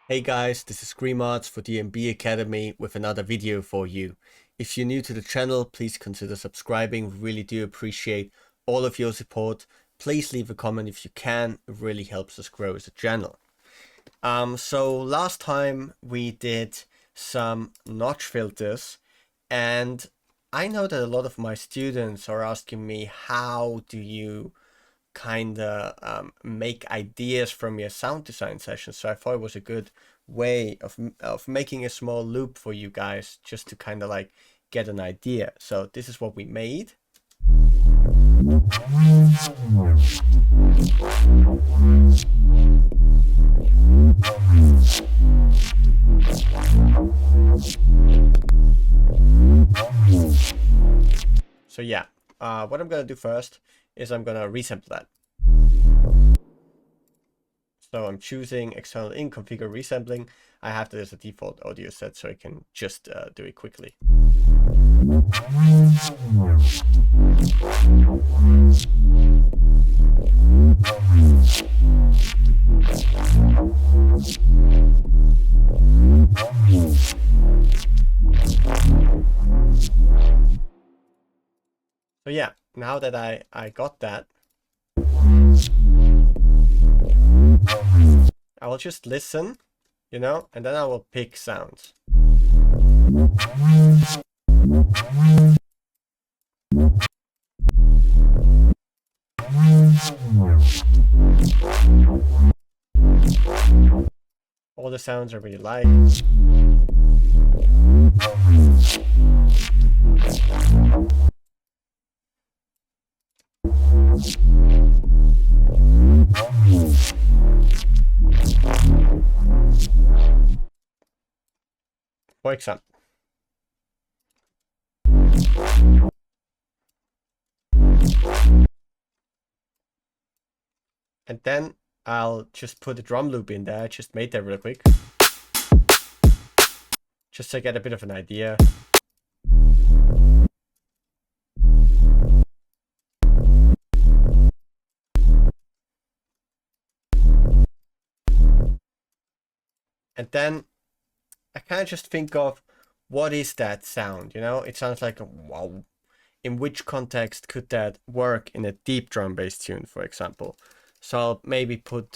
Hey guys, this is Screamods for DNB Academy with another video for you. If you're new to the channel, please consider subscribing. We really do appreciate all of your support. Please leave a comment if you can. It really helps us grow as a channel. So last time we did some notch filters, and I know that a lot of my students are asking me, how do you kind of make ideas from your sound design sessions? So I thought it was a good way of making a small loop for you guys just to kind of like get an idea. So this is what we made. So yeah, what I'm gonna do first is I'm gonna resample that. So I'm choosing external in, configure resampling. I have that as a default audio set, so I can just do it quickly. So yeah, now that I got that, I will just listen, and then I will pick sounds. All the sounds I really like. For example. And then I'll just put a drum loop in there. I just made that real quick, just to get a bit of an idea. And then I kind of just think of, what is that sound? It sounds like a wow. In which context could that work in a deep drum bass tune, for example? So I'll maybe put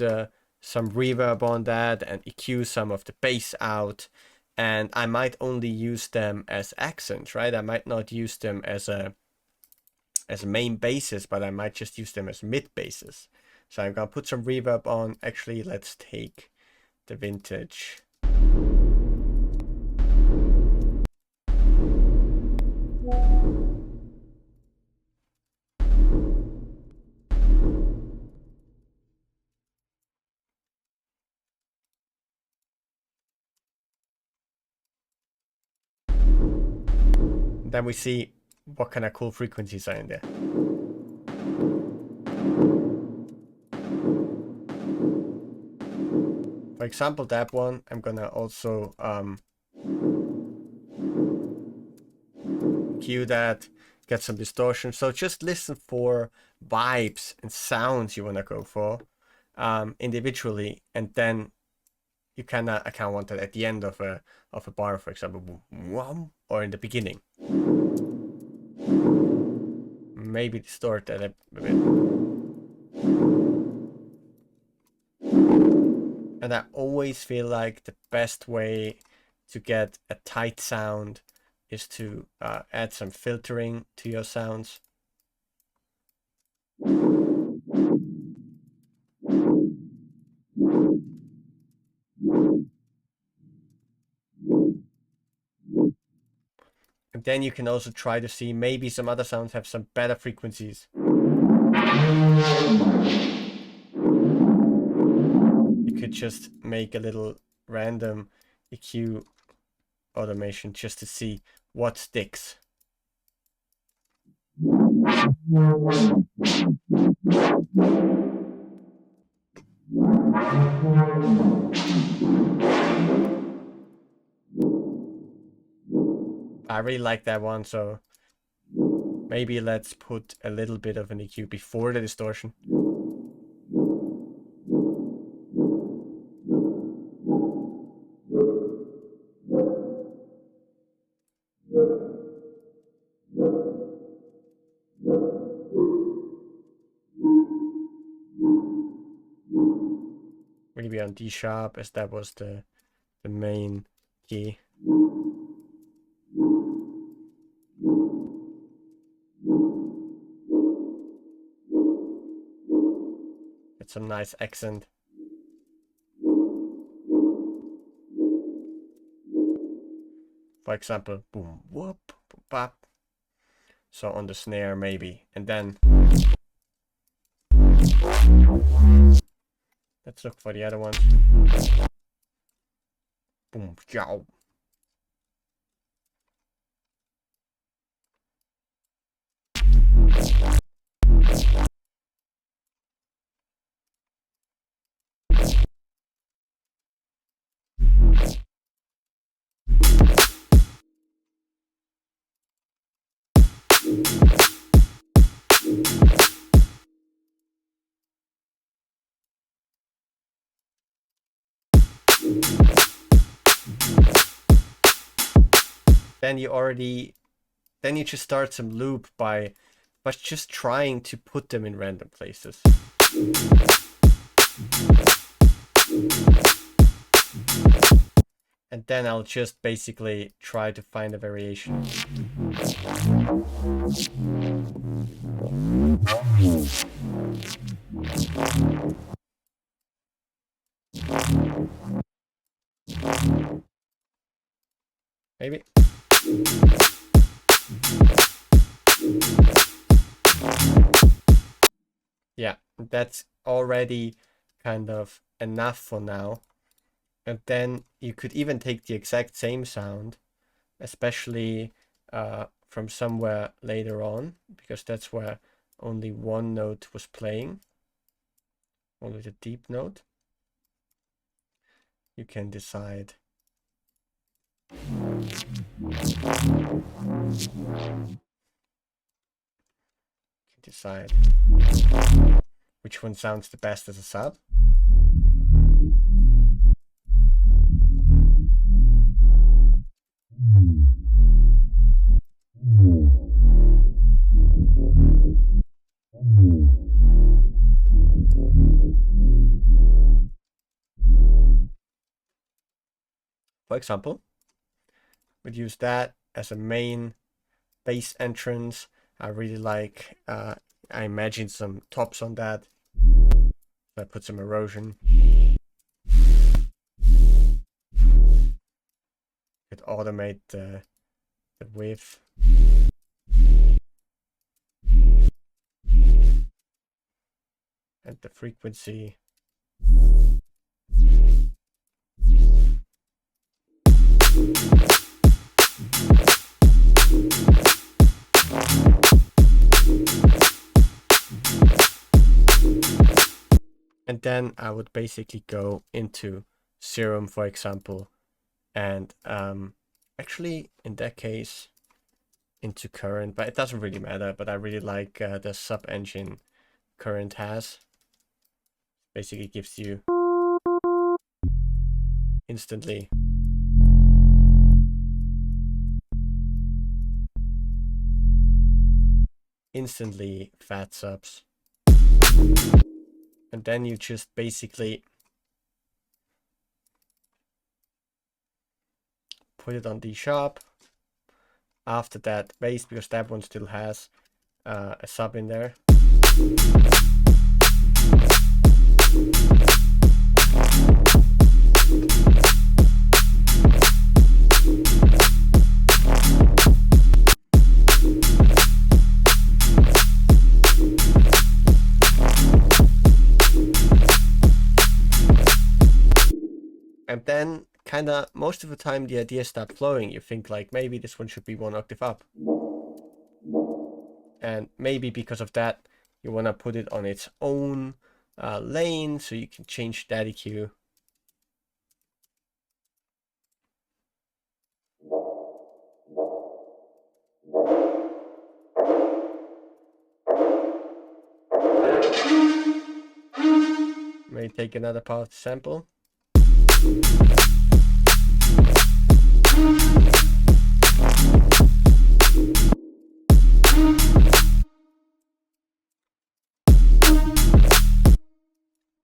some reverb on that and EQ some of the bass out. And I might only use them as accents, right? I might not use them as a main basses, but I might just use them as mid basses. So I'm gonna put some reverb on. Actually, let's take the vintage. Then we see what kind of cool frequencies are in there. For example, that one, I'm gonna also cue that, get some distortion. So just listen for vibes and sounds you wanna go for individually, and then you I kind of want that at the end of a bar, for example, or in the beginning. Maybe distort that a bit. And I always feel like the best way to get a tight sound is to add some filtering to your sounds. And then you can also try to see, maybe some other sounds have some better frequencies. You could just make a little random EQ automation just to see what sticks. I really like that one, so maybe let's put a little bit of an EQ before the distortion. maybe on D sharp, as that was the main key. Get some nice accent. For example, boom, whoop, boom, bop. So on the snare maybe, and then let's look for the other ones. Boom, yow. Then you just start some loop by just trying to put them in random places. And then I'll just basically try to find a variation. Maybe. Yeah, that's already kind of enough for now. And then you could even take the exact same sound, especially from somewhere later on, because that's where only one note was playing, only the deep note. You can decide. Decide which one sounds the best as a sub. For example, we'd use that as a main bass entrance. I really like, I imagine some tops on that. I put some erosion. Could automate the width. And the frequency. And then I would basically go into Serum, for example, and actually in that case into Current, but it doesn't really matter. But I really like the sub engine Current has. Basically gives you instantly fat subs. And then you just basically put it on D sharp. After that bass, because that one still has a sub in there. And then kinda most of the time the ideas start flowing. You think like maybe this one should be 1 octave up. And maybe because of that, you wanna put it on its own lane, so you can change that EQ. Maybe take another part of the sample.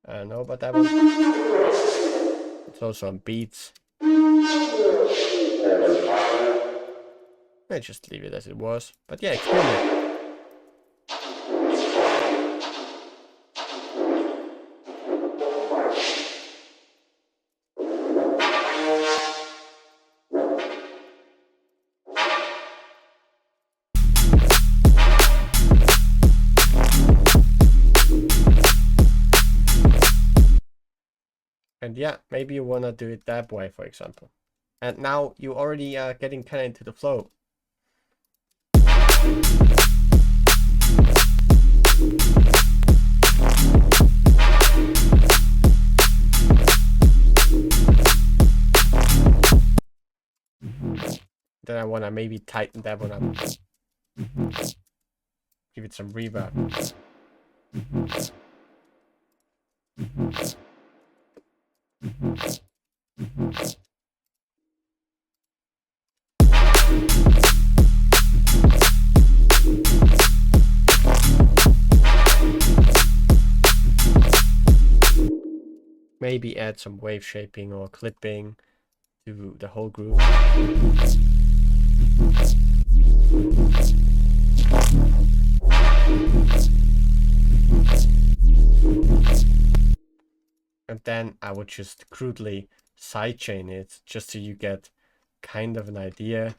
I don't know about that one. Throw some beats. I just leave it as it was. But yeah, experiment. And yeah, maybe you want to do it that way, for example. And now you already are getting kind of into the flow. Then I want to maybe tighten that one up. Give it some reverb. Maybe add some wave shaping or clipping to the whole group. And then I would just crudely sidechain it just so you get kind of an idea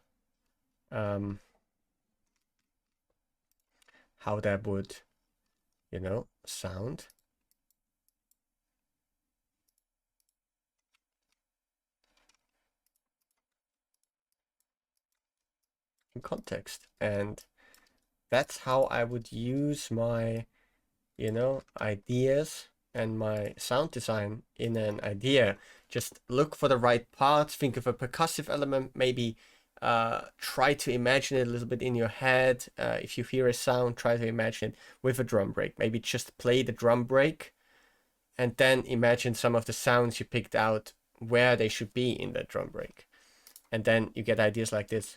how that would, you know, sound. In context. And that's how I would use my, you know, ideas and my sound design in an idea. Just look for the right parts, think of a percussive element, maybe try to imagine it a little bit in your head. If you hear a sound, try to imagine it with a drum break. Maybe just play the drum break and then imagine some of the sounds you picked out where they should be in that drum break. And then you get ideas like this.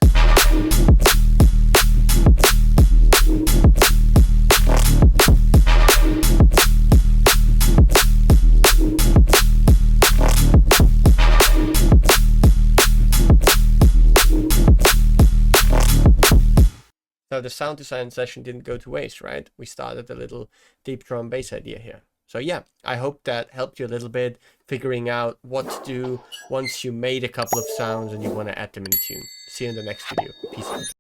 So the sound design session didn't go to waste, right? We started a little deep drum bass idea here. So yeah, I hope that helped you a little bit figuring out what to do once you made a couple of sounds and you want to add them in a tune. See you in the next video. Peace out.